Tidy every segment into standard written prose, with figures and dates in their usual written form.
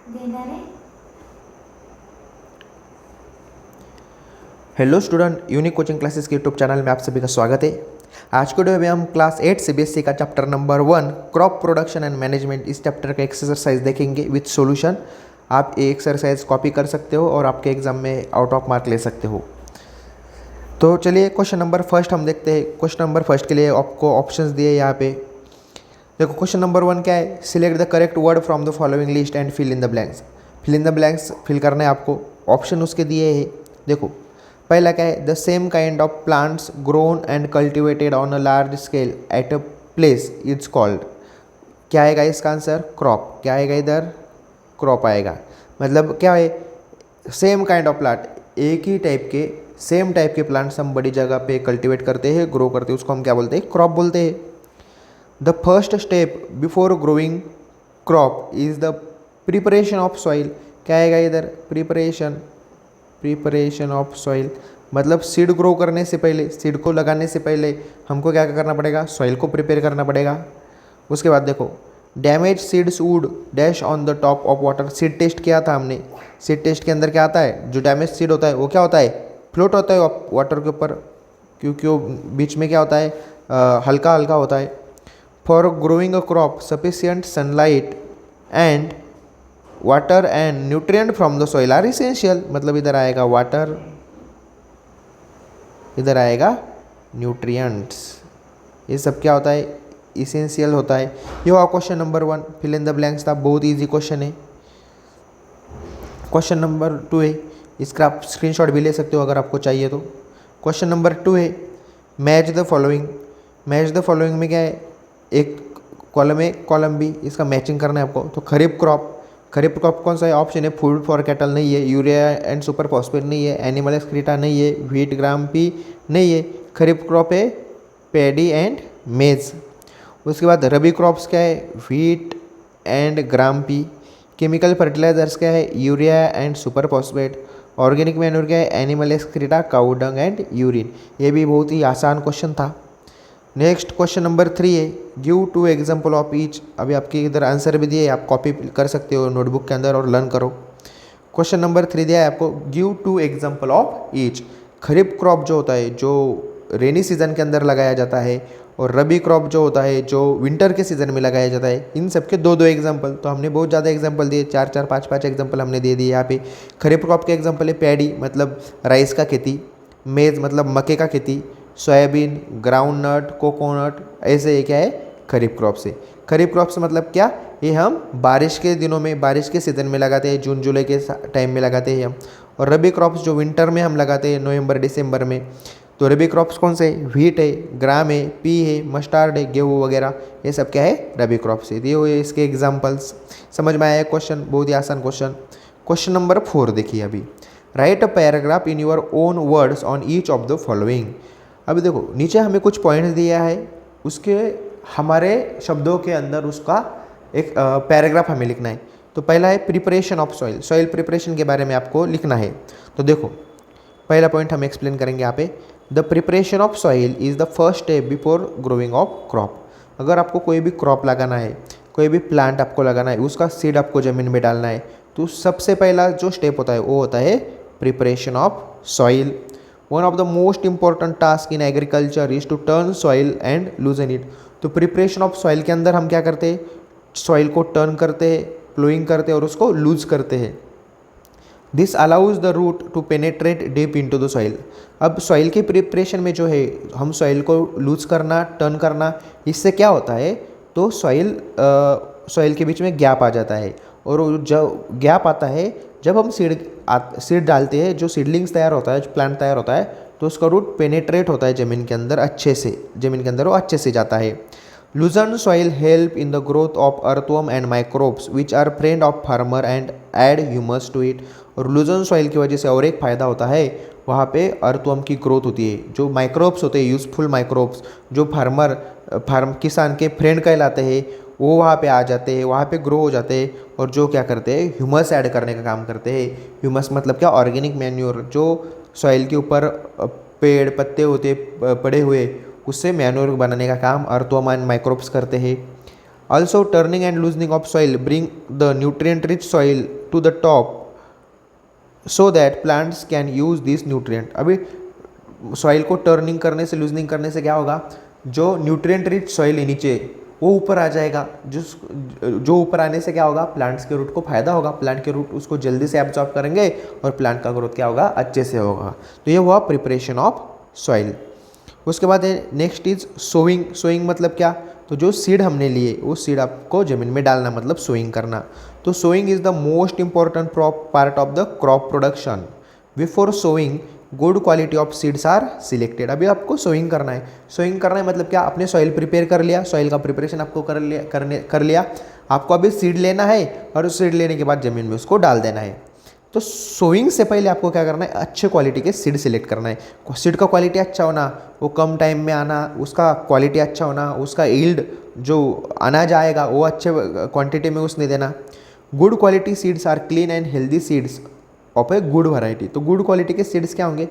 देना रे। Hello student, unique coaching classes के यूट्यूब चैनल में आप सभी का स्वागत है। आज के वीडियो में हम क्लास 8 सीबीएसई का chapter number 1 crop production and management इस चैप्टर का एक्सरसाइज देखेंगे विथ सॉल्यूशन। आप ये एक्सरसाइज कॉपी कर सकते हो और आपके एग्जाम में आउट ऑफ मार्क ले सकते हो। तो चलिए क्वेश्चन नंबर फर्स्ट हम देखते हैं। क्वेश्चन नंबर फर्स्ट के लिए आपको ऑप्शंस दिए यहाँ पे। देखो क्वेश्चन नंबर 1 क्या है, select the correct word from the following list and fill in the blanks. Fill in the blanks fill करना है आपको। ऑप्शन उसके दिए हैं। देखो पहला क्या है, the same kind of plants grown and cultivated on a large scale at a place it's called. क्या आएगा इसका आंसर, क्रॉप। क्या आएगा इधर, क्रॉप आएगा। मतलब क्या है, सेम काइंड ऑफ प्लांट, एक ही टाइप के सेम टाइप के प्लांट्स हम बड़ी जगह पे कल्टिवेट करते हैं, ग्रो करते हैं, उसको हम क्या बोलते हैं, क्रॉप बोलते हैं। The first step before growing crop is the preparation of soil. क्या आएगा इधर, प्रिपरेशन ऑफ सॉइल। मतलब सीड ग्रो करने से पहले, सीड को लगाने से पहले हमको क्या करना पड़ेगा, सॉइल को प्रिपेयर करना पड़ेगा। उसके बाद देखो, damage seeds would dash on the top of water. Seed test किया था हमने। सीड टेस्ट के अंदर क्या आता है, जो डैमेज सीड होता है वो क्या होता है, फ्लोट होता है वाटर के ऊपर, क्योंकि वो बीच में क्या होता है, हल्का हल्का होता है। For growing a crop sufficient sunlight and water and nutrient from the soil are essential. मतलब इधर आएगा वाटर, इधर आएगा न्यूट्रिएंट्स। ये सब क्या होता है, इसेंशियल होता है। ये हुआ question number 1, fill in the blanks था, बहुत इजी क्वेश्चन है। क्वेश्चन नंबर 2 है, इसका आप स्क्रीनशॉट भी ले सकते हो अगर आपको चाहिए तो। क्वेश्चन नंबर 2 है, match the following. Match the following में क्या है, एक कॉलम है, कॉलम बी, इसका मैचिंग करना है आपको। तो खरीफ क्रॉप, खरीफ क्रॉप कौन सा है, ऑप्शन है फूड फॉर कैटल नहीं है, यूरिया एंड सुपर फॉस्फेट नहीं है, एनिमल एक्सक्रीटा नहीं है, व्हीट ग्राम पी नहीं है। खरीफ क्रॉप है पैडी एंड मेज। उसके बाद रबी क्रॉप्स क्या है, wheat and gram pea. Chemical fertilizers क्या है, urea and super phosphate. Organic manure क्या है, animal excreta, cow dung and urine. ये भी बहुत ही आसान क्वेश्चन था। नेक्स्ट क्वेश्चन नंबर 3 है, गिव 2 एग्जाम्पल ऑफ ईच। अभी आपके इधर आंसर भी दिए, आप कॉपी कर सकते हो नोटबुक के अंदर और लर्न करो। क्वेश्चन नंबर 3 दिया है आपको, give 2 example of each. Kharif crop जो होता है, जो रेनी सीजन के अंदर लगाया जाता है, और रबी क्रॉप जो होता है, जो विंटर के सीजन में लगाया जाता है, इन सब के 2-2 एग्जाम्पल। तो हमने बहुत ज़्यादा एग्जाम्पल दिए, 4-4, 5-5 एग्जाम्पल हमने दे दिए यहाँ पे। खरीफ क्रॉप के एग्जाम्पल है पैडी, मतलब राइस का खेती, मेज मतलब मक्के का खेती, सोयाबीन, ग्राउंड नट, कोकोनट, ऐसे ये क्या है, खरीफ क्रॉप से। खरीफ क्रॉप से मतलब क्या, ये हम बारिश के दिनों में, बारिश के सीज़न में लगाते हैं, जून जुलाई के टाइम में लगाते हैं हम। और रबी क्रॉप्स जो विंटर में हम लगाते हैं, नवंबर दिसंबर में। तो रबी क्रॉप्स कौन से, व्हीट है, ग्राम है, पी है, मस्टर्ड है, गेहूँ वगैरह, ये सब क्या है, रबी क्रॉप से। दिए हुए इसके एग्जाम्पल्स। समझ में आया क्वेश्चन, बहुत ही आसान क्वेश्चन। क्वेश्चन नंबर 4 देखिए अभी, right a paragraph in your own words on each of the following. अभी देखो नीचे हमें कुछ पॉइंट्स दिया है, उसके हमारे शब्दों के अंदर उसका एक पैराग्राफ हमें लिखना है। तो पहला है preparation of soil, soil preparation के बारे में आपको लिखना है। तो देखो पहला पॉइंट हम एक्सप्लेन करेंगे यहाँ पे, the preparation of soil is the first step before growing of crop. अगर आपको कोई भी क्रॉप लगाना है, कोई भी प्लांट आपको लगाना है, उसका सीड आपको ज़मीन में डालना है, तो सबसे पहला जो स्टेप होता है वो होता है preparation of soil. One of the most important task in agriculture is to turn soil and loosen it. तो प्रिपरेशन ऑफ सॉइल के अंदर हम क्या करते हैं, सॉइल को टर्न करते हैं, प्लोइंग करते हैं और उसको लूज करते हैं। This allows the root to penetrate deep into the soil. अब सॉइल के प्रिपरेशन में जो है, हम सॉइल को लूज करना, टर्न करना, इससे क्या होता है, तो सॉइल के बीच में गैप आ जाता है। और जब गैप आता है, जब हम सीड डालते हैं, जो सीडलिंग्स तैयार होता है, जो प्लांट तैयार होता है, तो उसका रूट पेनेट्रेट होता है ज़मीन के अंदर अच्छे से, ज़मीन के अंदर वो अच्छे से जाता है। Loosen soil help in the growth of earthworm and microbes which are friend of farmer and add humus to it. और लूजन सॉइल की वजह से और एक फ़ायदा होता है, वहाँ पे अर्थवर्म की ग्रोथ होती है, जो माइक्रोब्स होते हैं, यूज़फुल माइक्रोब्स, जो किसान के फ्रेंड कहलाते हैं, वो वहाँ पे आ जाते हैं, वहाँ पे ग्रो हो जाते हैं, और जो क्या करते हैं, ह्यूमस ऐड करने का काम करते हैं। ह्यूमस मतलब क्या, ऑर्गेनिक मैन्योर, जो सॉइल के ऊपर पेड़ पत्ते होते पड़े हुए, उससे मैन्योर बनाने का काम अर्थवर्म एंड माइक्रोब्स करते हैं। Also turning and loosening of soil bring the nutrient rich soil to the top so that plants can use this nutrient. अभी सॉइल को टर्निंग करने से, लूजनिंग करने से क्या होगा, जो न्यूट्रिएंट रिच सॉइल है नीचे वो ऊपर आ जाएगा। जो ऊपर आने से क्या होगा, प्लांट्स के रूट को फायदा होगा, प्लांट के रूट उसको जल्दी से एब्जॉर्ब करेंगे और प्लांट का ग्रोथ क्या होगा, अच्छे से होगा। तो ये हुआ प्रिपरेशन ऑफ सॉइल। उसके बाद है नेक्स्ट इज सोइंग। सोइंग मतलब क्या, तो जो सीड हमने लिए वो सीड आपको ज़मीन में डालना, मतलब सोइंग करना। तो sowing is the most important part of the crop production. Before sowing good quality of seeds are selected. अभी आपको सोइंग करना है। सोइंग करना है मतलब क्या, आपने सॉइल प्रिपेयर कर लिया, सॉइल का प्रिपरेशन आपको कर लिया। आपको अभी सीड लेना है और उस सीड लेने के बाद ज़मीन में उसको डाल देना है। तो सोइंग से पहले आपको क्या करना है, अच्छे क्वालिटी के सीड सिलेक्ट करना है। सीड का क्वालिटी अच्छा होना, वो कम टाइम में आना, उसका क्वालिटी अच्छा होना, उसका यील्ड जो अनाज आएगा वो अच्छे क्वांटिटी में उसने देना। Good quality seeds are clean and healthy seeds of a good variety. तो गुड क्वालिटी के सीड्स क्या होंगे,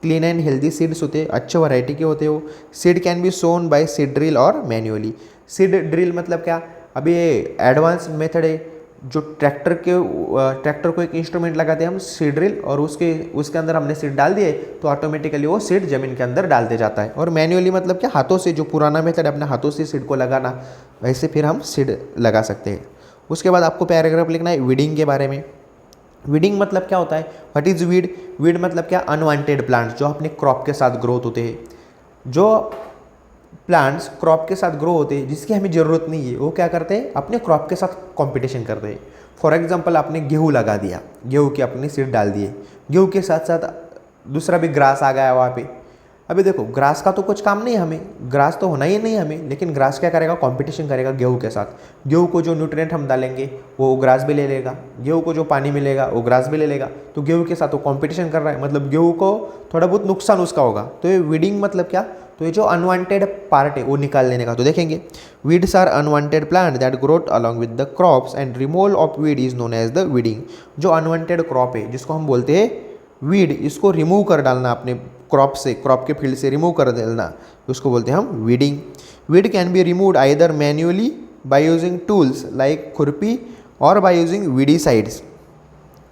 क्लीन एंड हेल्दी सीड्स होते हैं, अच्छे वैरायटी के होते हैं वो। Seed can be sown by seed drill और मैन्युअली। सीड ड्रिल मतलब क्या, अभी ये एडवांस मेथड है, जो ट्रैक्टर को एक इंस्ट्रूमेंट लगाते हैं हम सीड ड्रिल, और उसके अंदर हमने सीड डाल दिए तो ऑटोमेटिकली वो सीड जमीन के अंदर डालते जाता है। और मैन्युअली मतलब क्या, हाथों से, जो पुराना मेथड है अपने हाथों से सीड को लगाना, वैसे फिर हम सीड लगा सकते हैं। उसके बाद आपको पैराग्राफ लिखना है वीडिंग के बारे में। वीडिंग मतलब क्या होता है, व्हाट इज वीड। वीड मतलब क्या, अनवांटेड प्लांट्स जो अपने क्रॉप के साथ ग्रोथ होते हैं। जो प्लांट्स क्रॉप के साथ ग्रो होते हैं जिसकी हमें ज़रूरत नहीं है, वो क्या करते हैं, अपने क्रॉप के साथ कंपटीशन करते हैं। फॉर एग्जांपल आपने गेहूँ लगा दिया, गेहूँ की अपनी सीड डाल दिए, गेहूँ के साथ साथ दूसरा भी ग्रास आ गया वहाँ पे। अभी देखो ग्रास का तो कुछ काम नहीं है हमें, ग्रास तो होना ही नहीं हमें, लेकिन ग्रास क्या करेगा, कंपटीशन करेगा गेहूँ के साथ। गेहूँ को जो न्यूट्रिएंट हम डालेंगे वो ग्रास भी ले लेगा, गेहूँ को जो पानी मिलेगा वो ग्रास भी ले लेगा। तो गेहूँ के साथ वो कंपटीशन कर रहा है, मतलब गेहूँ को थोड़ा बहुत नुकसान उसका होगा। तो ये वीडिंग मतलब क्या, तो ये जो अनवांटेड पार्ट है वो निकाल लेने का। तो देखेंगे, weeds are unwanted plant that growth along with the crops and removal of weed is known as the weeding. जो अनवांटेड क्रॉप है जिसको हम बोलते हैं वीड, इसको रिमूव कर डालना अपने क्रॉप से, क्रॉप के फील्ड से रिमूव कर देना, उसको बोलते हैं हम weeding. Weed can be removed either manually by using tools like खुरपी और बाय यूजिंग वीडीसाइड्स।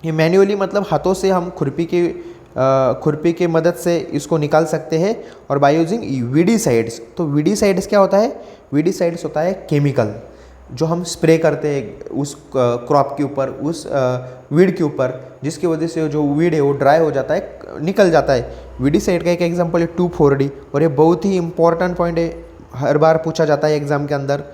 ये मैन्युअली मतलब हाथों से हम खुरपी के मदद से इसको निकाल सकते हैं, और बाय यूजिंग वीडीसाइड्स। तो वीडीसाइड्स क्या होता है, वीडीसाइड्स होता है केमिकल जो हम स्प्रे करते हैं उस क्रॉप के ऊपर, उस वीड के ऊपर, जिसकी वजह से जो वीड है वो ड्राई हो जाता है, निकल जाता है। वीडीसाइड का एक एग्जांपल है 2,4-D, और ये बहुत ही इंपॉर्टेंट पॉइंट है, हर बार पूछा जाता है एग्जाम के अंदर।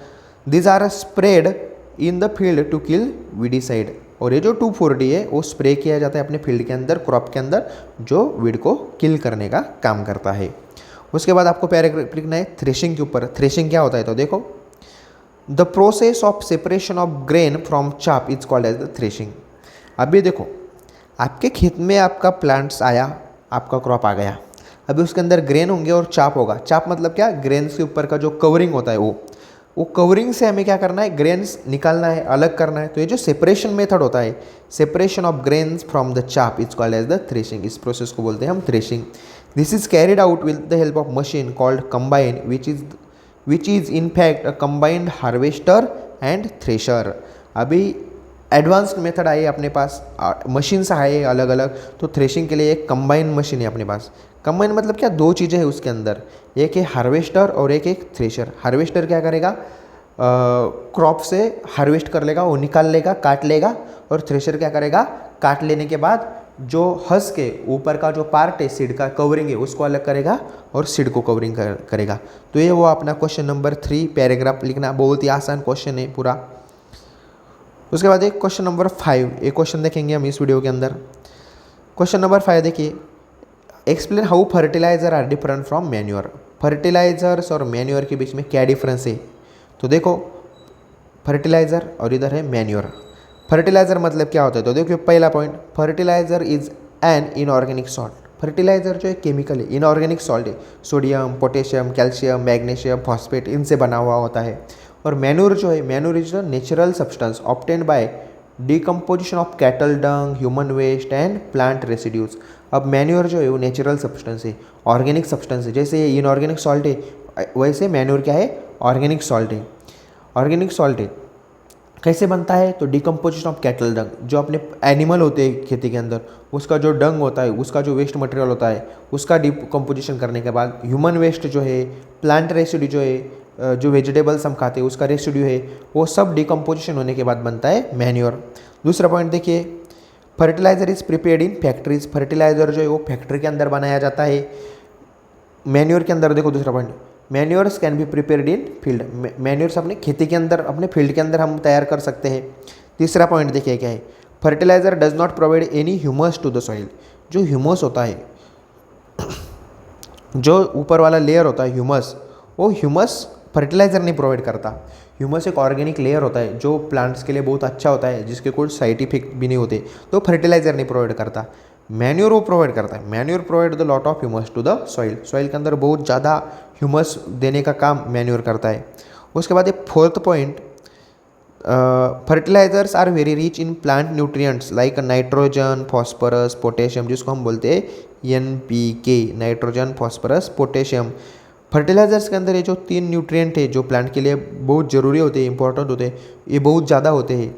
This are spread in the field to kill weedicide. और ये जो 2,4-D है वो स्प्रे किया जाता है अपने फील्ड के अंदर, क्रॉप के अंदर, जो वीड को किल करने का काम करता है। उसके बाद आपको पैराग्राफ लिखना है थ्रेशिंग के ऊपर। थ्रेशिंग क्या होता है, तो देखो, the process of separation of grain from chaff is called as the threshing. अभी देखो, आपके खेत में आपका प्लांट्स आया, आपका क्रॉप आ गया, अभी उसके अंदर ग्रेन होंगे और चाप होगा। चाप मतलब क्या, ग्रेन्स के ऊपर का जो कवरिंग होता है वो कवरिंग से हमें क्या करना है, ग्रेन्स निकालना है, अलग करना है। तो ये जो सेपरेशन मेथड होता है, separation of grains from the chaff is called as the threshing. इस प्रोसेस को बोलते हैं हम threshing. This is carried out with the help of machine called combine which is in fact a combined harvester and thresher. अभी advanced method आए अपने पास, machines आए अलग अलग। तो थ्रेशिंग के लिए एक कंबाइन मशीन है अपने पास। कंबाइन मतलब क्या, दो चीज़ें हैं उसके अंदर, एक है हार्वेस्टर और एक थ्रेशर। हार्वेस्टर क्या करेगा, क्रॉप से हार्वेस्ट कर लेगा, वो निकाल लेगा, काट लेगा। और थ्रेशर क्या करेगा, काट लेने के बाद जो हस के ऊपर का जो पार्ट है सीड का कवरिंग है उसको अलग करेगा और सीड को कवरिंग करेगा। तो ये वो अपना क्वेश्चन नंबर 3 पैराग्राफ लिखना, बहुत ही आसान क्वेश्चन है पूरा। उसके बाद एक क्वेश्चन नंबर 5, एक क्वेश्चन देखेंगे हम इस वीडियो के अंदर। क्वेश्चन नंबर 5 देखिए, explain how fertilizer are different from manure. Fertilizers और मैन्योर के बीच में क्या डिफरेंस है, तो देखो, फर्टिलाइजर और इधर है मैन्योर। फर्टिलाइजर मतलब क्या होता है, तो देखो पहला point, fertilizer is an inorganic salt. Fertilizer जो है केमिकल है, इनऑर्गेनिक सॉल्ट है, sodium, potassium, calcium, magnesium, phosphate, इनसे बना हुआ होता है। और मैन्योर जो है, manure is the natural substance obtained by decomposition of cattle dung, human waste and plant residues. अब मैन्योर जो है वो नेचुरल सब्सटेंस है, ऑर्गेनिक सब्सटेंस है। जैसे ये इनऑर्गेनिक सॉल्ट है, वैसे मैन्योर क्या है, ऑर्गेनिक सॉल्ट है। ऑर्गेनिक सॉल्ट है कैसे बनता है, तो डिकम्पोजिशन ऑफ कैटल डंग, जो अपने एनिमल होते हैं खेती के अंदर उसका जो डंग होता है, उसका जो वेस्ट मटेरियल होता है, उसका डिकम्पोजिशन करने के बाद ह्यूमन वेस्ट जो है, प्लांट रेसिड्यू जो है, जो वेजिटेबल्स हम खाते हैं उसका रेसिड्यू है, वो सब डिकम्पोजिशन होने के बाद बनता है मैन्योर। दूसरा पॉइंट देखिए, fertilizer is prepared in factories, fertilizer जो है वो फैक्ट्री के अंदर बनाया जाता है। मैन्योर के अंदर देखो दूसरा point, manures can be prepared in field, manures अपने खेती के अंदर, अपने फील्ड के अंदर हम तैयार कर सकते हैं। तीसरा पॉइंट देखिए क्या है, fertilizer does not provide any humus to the soil, जो ह्यूमस होता है, जो ऊपर वाला लेयर होता है ह्यूमस, वो ह्यूमस फर्टिलाइजर नहीं प्रोवाइड करता। ह्यूमस एक ऑर्गेनिक लेयर होता है जो प्लांट्स के लिए बहुत अच्छा होता है, जिसके कोई साइड इफेक्ट भी नहीं होते, तो फर्टिलाइजर नहीं प्रोवाइड करता। मैन्योर वो प्रोवाइड करता है, manure provide the lot of humus to the soil, soil के अंदर बहुत ज़्यादा ह्यूमस देने का काम मैन्योर करता है। उसके बाद एक fourth point, fertilizers are very rich in plant nutrients like nitrogen, phosphorus, potassium, जिसको हम बोलते हैं NPK, nitrogen, phosphorus, potassium. Fertilizers के अंदर ये जो 3 न्यूट्रिएंट है जो प्लांट के लिए बहुत ज़रूरी होते हैं, इंपॉर्टेंट होते हैं, ये बहुत ज़्यादा होते हैं।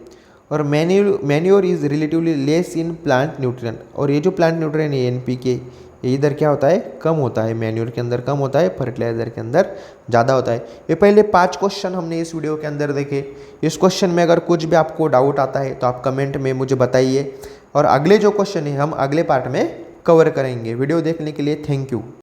और manure is relatively less in plant nutrient, और ये जो प्लांट न्यूट्रिएंट है NPK, ये इधर क्या होता है, कम होता है, मैन्योर के अंदर कम होता है, फर्टिलाइजर के अंदर ज़्यादा होता है। ये पहले 5 क्वेश्चन हमने इस वीडियो के अंदर देखे। इस क्वेश्चन में अगर कुछ भी आपको डाउट आता है तो आप कमेंट में मुझे बताइए, और अगले जो क्वेश्चन है हम अगले पार्ट में कवर करेंगे। वीडियो देखने के लिए थैंक यू।